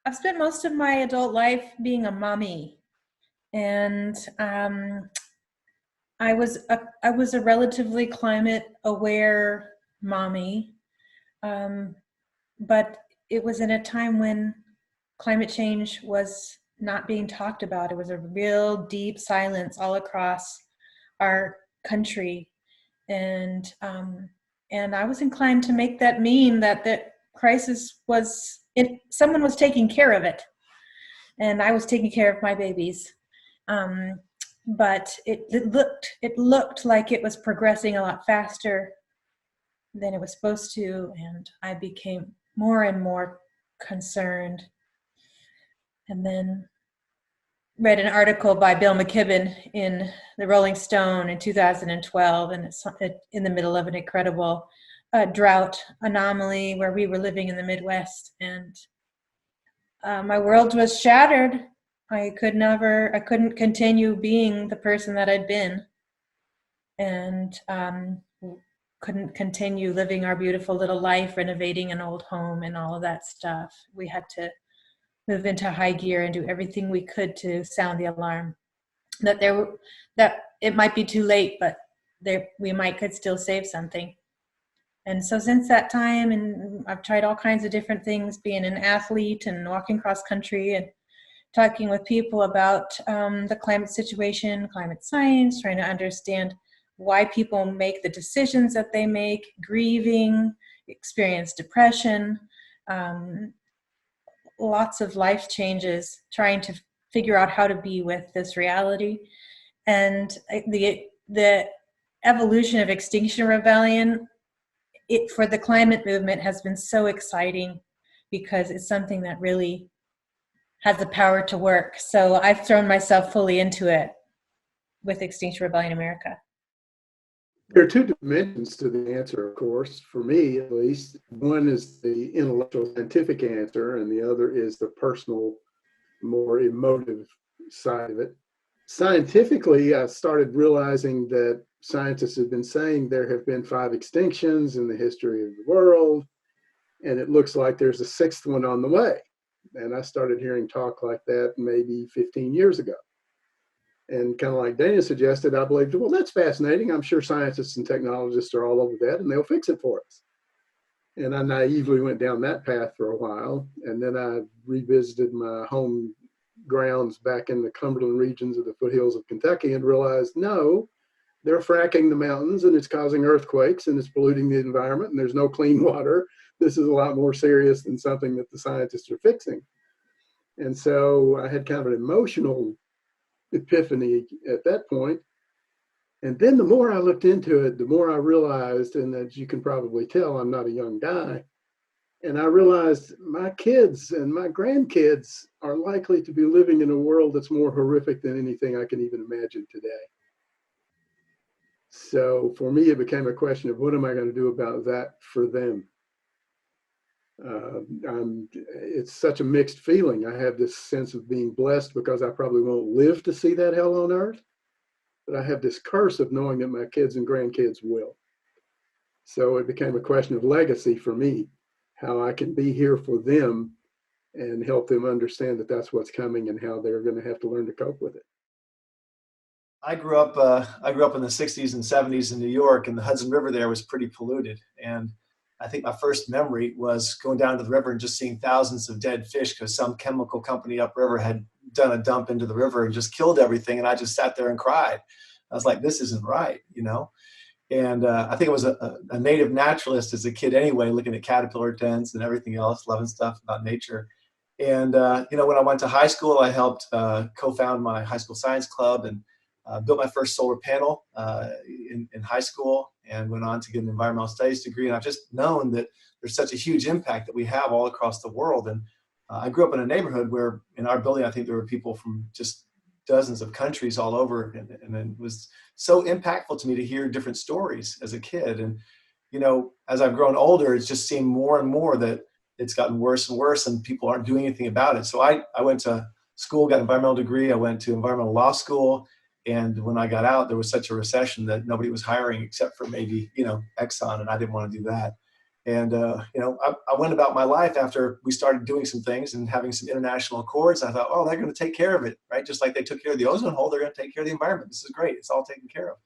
I've spent most of my adult life being a mommy, and I was a relatively climate aware mommy, um, but it was in a time when climate change was not being talked about. It was a real deep silence all across our country, and and I was inclined to make that mean that the crisis was someone was taking care of it, and I was taking care of my babies. Um, but it looked like it was progressing a lot faster than it was supposed to, and I became more and more concerned. And then read an article by Bill McKibben in the Rolling Stone in 2012, and it's in the middle of an incredible drought anomaly where we were living in the Midwest, and my world was shattered. I couldn't continue being the person that I'd been, and couldn't continue living our beautiful little life, renovating an old home and all of that stuff. We had to move into high gear and do everything we could to sound the alarm that it might be too late, but we could still save something. And so since that time, and I've tried all kinds of different things, being an athlete and walking cross country and talking with people about the climate situation, climate science, trying to understand why people make the decisions that they make, grieving, experience depression, lots of life changes, trying to figure out how to be with this reality. And the evolution of Extinction Rebellion, for the climate movement, has been so exciting because it's something that really has the power to work. So I've thrown myself fully into it with Extinction Rebellion America. There are two dimensions to the answer, of course, for me at least. One is the intellectual scientific answer, and the other is the personal, more emotive side of it. Scientifically, I started realizing that scientists have been saying there have been 5 extinctions in the history of the world, and it looks like there's a 6th one on the way. And I started hearing talk like that maybe 15 years ago. And kind of like Dana suggested, I believed, well, that's fascinating. I'm sure scientists and technologists are all over that, and they'll fix it for us. And I naively went down that path for a while. And then I revisited my home grounds back in the Cumberland regions of the foothills of Kentucky and realized, no, they're fracking the mountains and it's causing earthquakes and it's polluting the environment and there's no clean water. This is a lot more serious than something that the scientists are fixing. And so I had kind of an emotional epiphany at that point. And then the more I looked into it, the more I realized, and as you can probably tell, I'm not a young guy, and I realized my kids and my grandkids are likely to be living in a world that's more horrific than anything I can even imagine today. So for me, it became a question of what am I going to do about that for them? It's such a mixed feeling. I have this sense of being blessed because I probably won't live to see that hell on earth, but I have this curse of knowing that my kids and grandkids will. So it became a question of legacy for me, how I can be here for them and help them understand that that's what's coming and how they're going to have to learn to cope with it. I grew up in the 60s and 70s in New York, and the Hudson River there was pretty polluted. And I think my first memory was going down to the river and just seeing thousands of dead fish because some chemical company upriver had done a dump into the river and just killed everything. And I just sat there and cried. I was like, this isn't right, you know? And I think I was a native naturalist as a kid anyway, looking at caterpillar dens and everything else, loving stuff about nature. And, you know, when I went to high school, I helped co-found my high school science club and built my first solar panel in high school and went on to get an environmental studies degree. And I've just known that there's such a huge impact that we have all across the world. And I grew up in a neighborhood where in our building, I think there were people from just dozens of countries all over. And it was so impactful to me to hear different stories as a kid. And, you know, as I've grown older, it's just seemed more and more that it's gotten worse and worse and people aren't doing anything about it. So I went to school, got an environmental degree. I went to environmental law school. And when I got out, there was such a recession that nobody was hiring except for maybe, you know, Exxon, and I didn't want to do that. And, you know, I went about my life after we started doing some things and having some international accords. I thought, oh, they're going to take care of it, right? Just like they took care of the ozone hole, they're going to take care of the environment. This is great. It's all taken care of.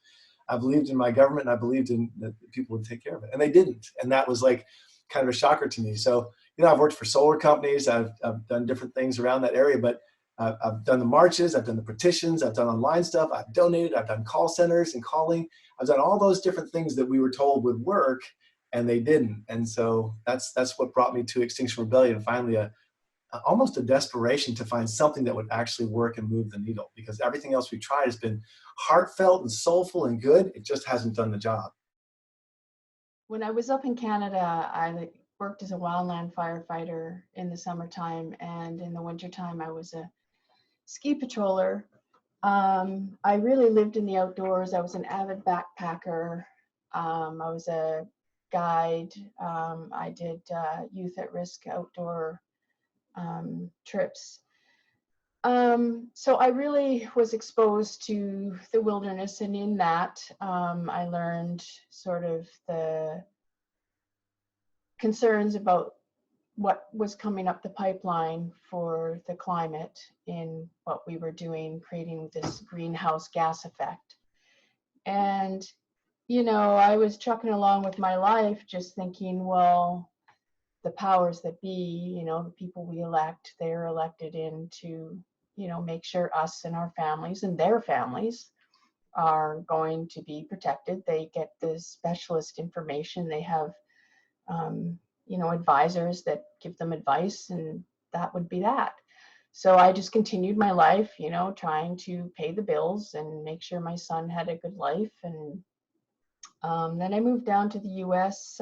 I believed in my government, and I believed in that people would take care of it. And they didn't. And that was like kind of a shocker to me. So, you know, I've worked for solar companies. I've done different things around that area, but I've done the marches. I've done the petitions. I've done online stuff. I've donated. I've done call centers and calling. I've done all those different things that we were told would work, and they didn't. And so that's what brought me to Extinction Rebellion. Finally, almost a desperation to find something that would actually work and move the needle, because everything else we tried has been heartfelt and soulful and good. It just hasn't done the job. When I was up in Canada, I worked as a wildland firefighter in the summertime, and in the wintertime I was a ski patroller. I really lived in the outdoors. I was an avid backpacker. I was a guide. I did youth at risk outdoor trips. So I really was exposed to the wilderness, and in that I learned sort of the concerns about what was coming up the pipeline for the climate in what we were doing, creating this greenhouse gas effect. And, you know, I was trucking along with my life just thinking, well, the powers that be, you know, the people we elect, they're elected in to, you know, make sure us and our families and their families are going to be protected. They get the specialist information. They have, you know, advisors that give them advice, and that would be that. So I just continued my life, you know, trying to pay the bills and make sure my son had a good life. And then I moved down to the US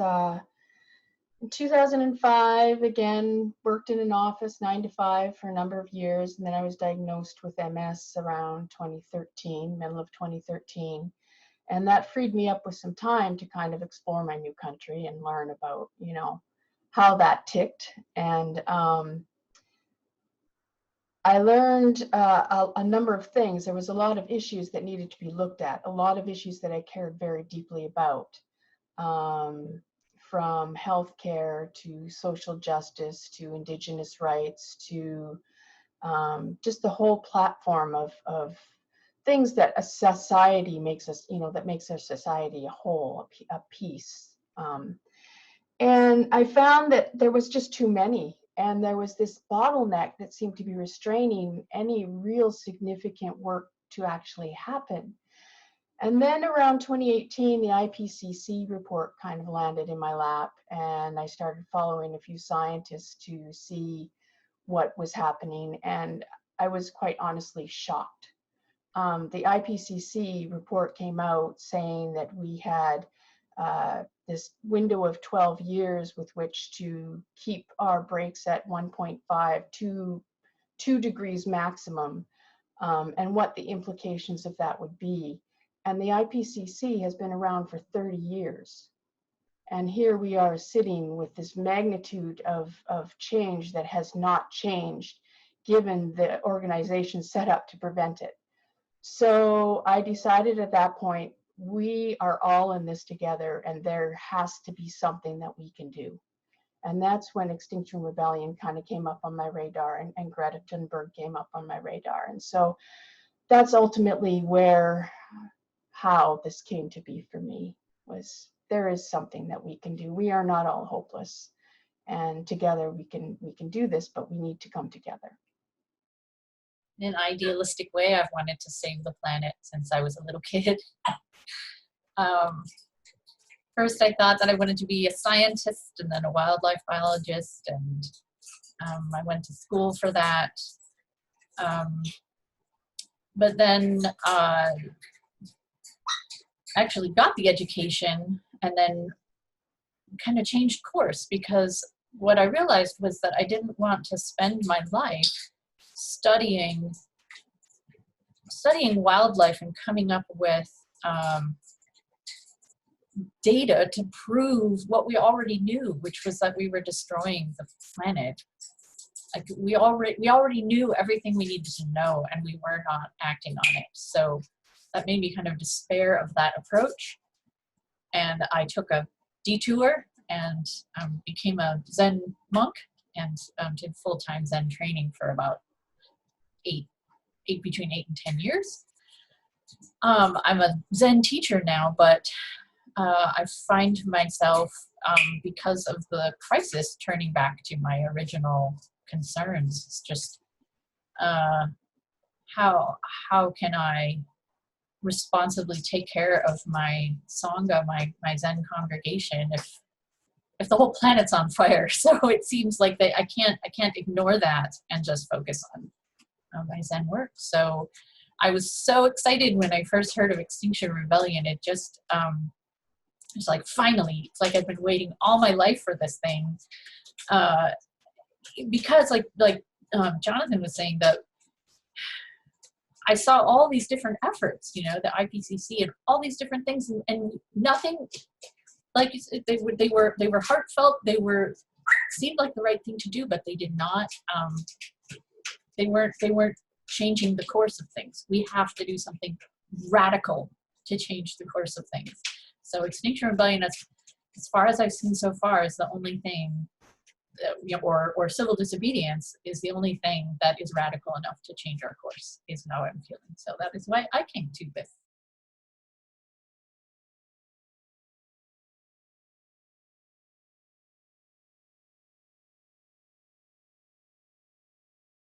in 2005, again, worked in an office 9 to 5 for a number of years. And then I was diagnosed with MS around 2013, middle of 2013. And that freed me up with some time to kind of explore my new country and learn about, you know, how that ticked. And I learned a number of things. There was a lot of issues that needed to be looked at, a lot of issues that I cared very deeply about, from healthcare to social justice to Indigenous rights to just the whole platform of things that a society makes us, you know, that makes our society a whole, a piece. And I found that there was just too many. And there was this bottleneck that seemed to be restraining any real significant work to actually happen. And then around 2018, the IPCC report kind of landed in my lap, and I started following a few scientists to see what was happening. And I was quite honestly shocked. The IPCC report came out saying that we had this window of 12 years with which to keep our breaks at 1.5 to 2 degrees maximum, and what the implications of that would be. And the IPCC has been around for 30 years. And here we are sitting with this magnitude of change that has not changed, given the organization set up to prevent it. So I decided at that point, we are all in this together, and there has to be something that we can do. And that's when Extinction Rebellion kind of came up on my radar, and Greta Thunberg came up on my radar. And so that's ultimately how this came to be for me, was there is something that we can do. We are not all hopeless, and together we can do this, but we need to come together. In an idealistic way, I've wanted to save the planet since I was a little kid. First, I thought that I wanted to be a scientist and then a wildlife biologist, and I went to school for that. But then actually got the education and then kind of changed course, because what I realized was that I didn't want to spend my life studying wildlife and coming up with data to prove what we already knew, which was that we were destroying the planet. Like we already knew everything we needed to know, and we were not acting on it. So that made me kind of despair of that approach. And I took a detour and became a Zen monk and did full-time Zen training for about between 8 and 10 years. I'm a Zen teacher now, but I find myself, because of the crisis, turning back to my original concerns. It's just how can I responsibly take care of my Sangha, my Zen congregation, if the whole planet's on fire? So it seems like I can't ignore that and just focus on my Zen work. So I was so excited when I first heard of Extinction Rebellion. It just it's like, finally, it's like I've been waiting all my life for this thing, because like Jonathan was saying, that I saw all these different efforts, you know, the IPCC and all these different things, and nothing, like you said, they were heartfelt. They seemed like the right thing to do, but they did not. They weren't changing the course of things. We have to do something radical to change the course of things. So Extinction Rebellion, as far as I've seen so far, is the only thing, or civil disobedience is the only thing that is radical enough to change our course, is how I'm feeling. So that is why I came to this